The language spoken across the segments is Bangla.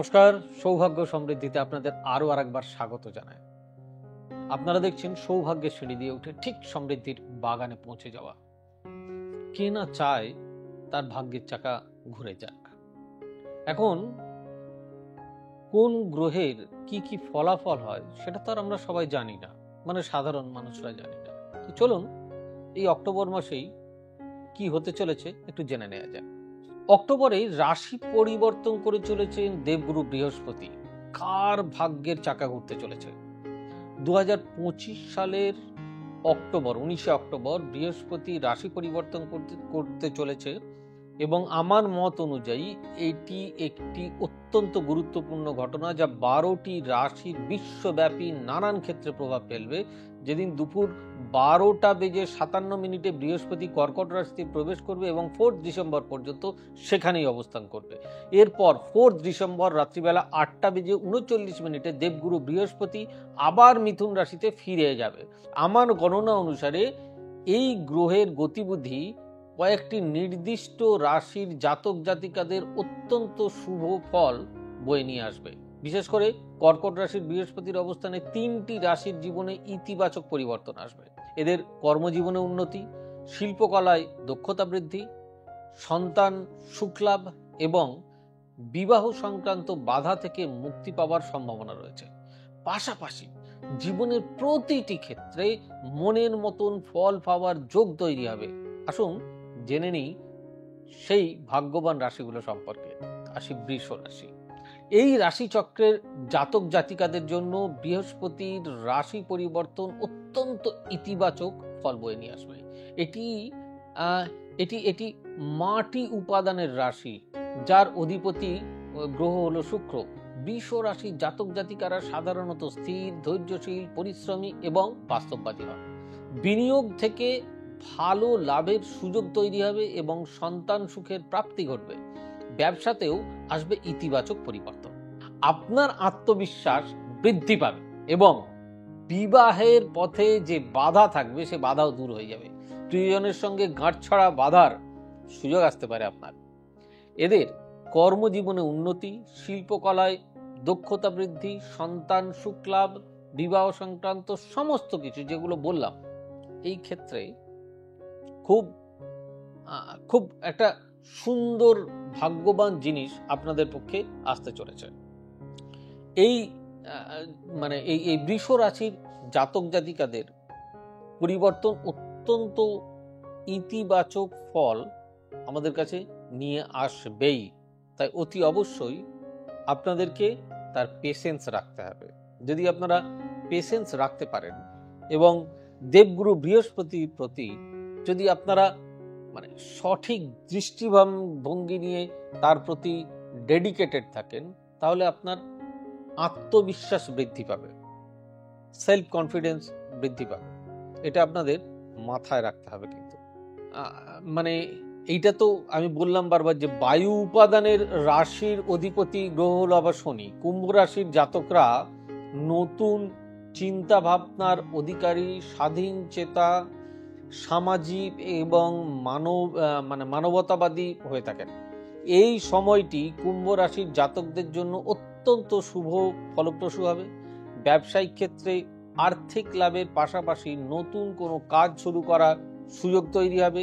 নমস্কার, সৌভাগ্য সমৃদ্ধিতে আপনাদের আরো আরেকবার স্বাগত জানাই। আপনারা দেখছেন সৌভাগ্যের সিঁড়ি দিয়ে উঠে ঠিক সমৃদ্ধির বাগানে পৌঁছে যাওয়া। কে না চায় তার ভাগ্যের চাকা ঘুরে যাক। এখন কোন গ্রহের কি কি ফলাফল হয় সেটা তো আর আমরা সবাই জানি না, মানে সাধারণ মানুষরা জানি না। তো চলুন এই অক্টোবর মাসেই কি হতে চলেছে একটু জেনে নেওয়া যাক। অক্টোবরে রাশি পরিবর্তন করে চলেছেন দেবগুরু বৃহস্পতি। কার ভাগ্যের চাকা ঘুরতে চলেছে? 2025 সালের অক্টোবর 19 অক্টোবর বৃহস্পতি রাশি পরিবর্তন করতে চলেছে এবং আমার মত অনুযায়ী এটি একটি অত্যন্ত গুরুত্বপূর্ণ ঘটনা, যা 12টি রাশির বিশ্বব্যাপী নানান ক্ষেত্রে প্রভাব ফেলবে। যেদিন দুপুর 12:57 বৃহস্পতি কর্কট রাশিতে প্রবেশ করবে এবং 4 ডিসেম্বর পর্যন্ত সেখানেই অবস্থান করবে। এরপর 4 ডিসেম্বর রাত্রিবেলা 8:39 দেবগুরু বৃহস্পতি আবার মিথুন রাশিতে ফিরে যাবে। আমার গণনা অনুসারে এই গ্রহের গতিবিধি কয়েকটি নির্দিষ্ট রাশির জাতক জাতিকাদের অত্যন্ত শুভ ফল বয়ে নিয়ে আসবে। বিশেষ করে কর্কট রাশির বৃহস্পতির অবস্থানে 3টি রাশির জীবনে ইতিবাচক পরিবর্তন আসবে। এদের কর্মজীবনে উন্নতি, শিল্পকলায় দক্ষতা বৃদ্ধি, সন্তান সুখলাভ এবং বিবাহ সংক্রান্ত বাধা থেকে মুক্তি পাওয়ার সম্ভাবনা রয়েছে। পাশাপাশি জীবনের প্রতিটি ক্ষেত্রে মনের মতন ফল পাওয়ার যোগ তৈরি হবে। আসুন জেনে নিই সেই ভাগ্যবান রাশিগুলো সম্পর্কে। আসি বৃষ রাশি। এই রাশিচক্রের জাতক জাতিকাদের জন্য বৃহস্পতির রাশি পরিবর্তন অত্যন্ত ইতিবাচক ফল বয়ে নিয়ে আসবে। এটি মাটি উপাদানের রাশি, যার অধিপতি গ্রহ হলো শুক্র। বৃষ রাশির জাতক জাতিকারা সাধারণত স্থির, ধৈর্যশীল, পরিশ্রমী এবং বাস্তববাদী হয়। বিনিয়োগ থেকে ভালো লাভের সুযোগ তৈরি হবে এবং সন্তান সুখের প্রাপ্তি ঘটবে। ব্যবসাতেও আসবে ইতিবাচক পরিবর্তন। আপনার আত্মবিশ্বাস বৃদ্ধি পাবে এবং বিবাহের পথে যে বাধা থাকবে সে বাধাও দূর হয়ে যাবে। প্রিয়জনের সঙ্গে গাঁটছড়া বাঁধার সুযোগ আসতে পারে আপনার। এদের কর্মজীবনে উন্নতি, শিল্পকলায় দক্ষতা বৃদ্ধি, সন্তান সুখলাভ, বিবাহ সংক্রান্ত সমস্ত কিছু যেগুলো বললাম, এই ক্ষেত্রে খুব একটা সুন্দর ভাগ্যবান জিনিস আপনাদের পক্ষে আসতে চলেছে। এই বৃষ রাশির জাতক জাতিকাদের পরিবর্তন অত্যন্ত ইতিবাচক ফল আমাদের কাছে নিয়ে আসবেই। তাই অতি অবশ্যই আপনাদেরকে তার পেশেন্স রাখতে হবে। যদি আপনারা পেশেন্স রাখতে পারেন এবং দেবগুরু বৃহস্পতির প্রতি যদি আপনারা সঠিক দৃষ্টিভঙ্গি নিয়ে তার প্রতি ডেডিকেটেড থাকেন, তাহলে আপনার আত্মবিশ্বাস বৃদ্ধি পাবে, সেলফ কনফিডেন্স বৃদ্ধি পাবে। এটা আপনাদের মাথায় রাখতে হবে। কিন্তু এইটা তো আমি বললাম বারবার যে বায়ু উপাদানের রাশির অধিপতি গ্রহ হলো আবার শনি। কুম্ভ রাশির জাতকরা নতুন চিন্তা ভাবনার অধিকারী, স্বাধীন চেতা, সামাজিক এবং মানবতাবাদী হয়ে থাকেন। এই সময়টি কুম্ভ রাশির জাতকদের জন্য অত্যন্ত শুভ ফলপ্রসূ হবে। ব্যবসায়িক ক্ষেত্রে আর্থিক লাভের পাশাপাশি নতুন কোনো কাজ শুরু করার সুযোগ তৈরি হবে।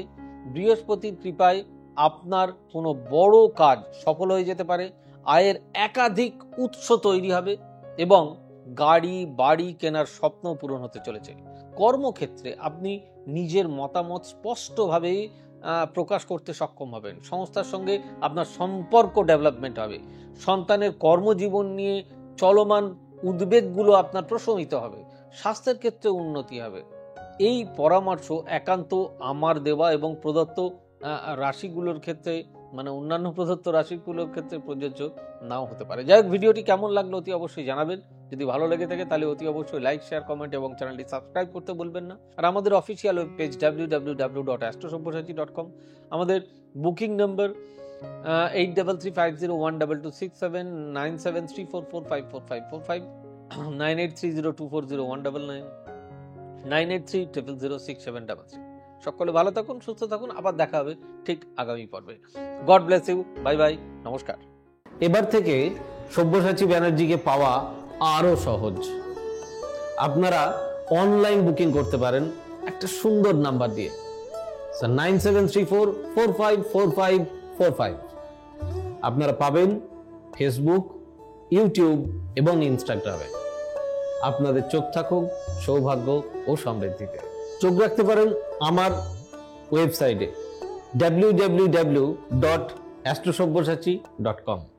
বৃহস্পতির কৃপায় আপনার কোনো বড় কাজ সফল হয়ে যেতে পারে। আয়ের একাধিক উৎস তৈরি হবে এবং গাড়ি বাড়ি কেনার স্বপ্ন পূরণ হতে চলেছে। কর্মক্ষেত্রে আপনি নিজের মতামত স্পষ্টভাবে প্রকাশ করতে সক্ষম হবেন। সংস্থার সঙ্গে আপনার সম্পর্ক ডেভেলপমেন্ট হবে। সন্তানের কর্মজীবন নিয়ে চলমান উদ্বেগগুলো আপনার প্রশমিত হবে। স্বাস্থ্যের ক্ষেত্রে উন্নতি হবে। এই পরামর্শ একান্ত আমার দেওয়া এবং প্রদত্ত রাশিগুলোর ক্ষেত্রে, অন্যান্য প্রদত্ত রাশিগুলোর ক্ষেত্রে প্রযোজ্য নাও হতে পারে। যাই হোক, ভিডিওটি কেমন লাগলো অতি অবশ্যই জানাবেন। যদি ভালো লেগে থাকে তাহলে অতি অবশ্যই লাইক, শেয়ার, কমেন্ট এবং চ্যানেলটি সাবস্ক্রাইব করতে বলবেন না। আর আমাদের অফিসিয়াল ওয়েব পেজ www.astrosavyasi.com, আমাদের বুকিং নম্বর 8335012267, 9734454545, 9830240199, 9830006733। সকলে ভালো থাকুন, সুস্থ থাকুন। আবার দেখা হবে ঠিক আগামী পর্বে। God bless you. Bye bye. নমস্কার। এবার থেকে সব্যসাচী ব্যানার্জিকে পাওয়া আরো সহজ। আপনারা অনলাইন বুকিং করতে পারেন একটা সুন্দর নাম্বার দিয়ে 9734454545। আপনারা পাবেন ফেসবুক, ইউটিউব এবং ইনস্টাগ্রামে। আপনাদের চোখ থাকুক সৌভাগ্য ও সমৃদ্ধিতে। চোখ রাখতে পারেন আমার ওয়েবসাইটে www.astrosabbosachchi.com।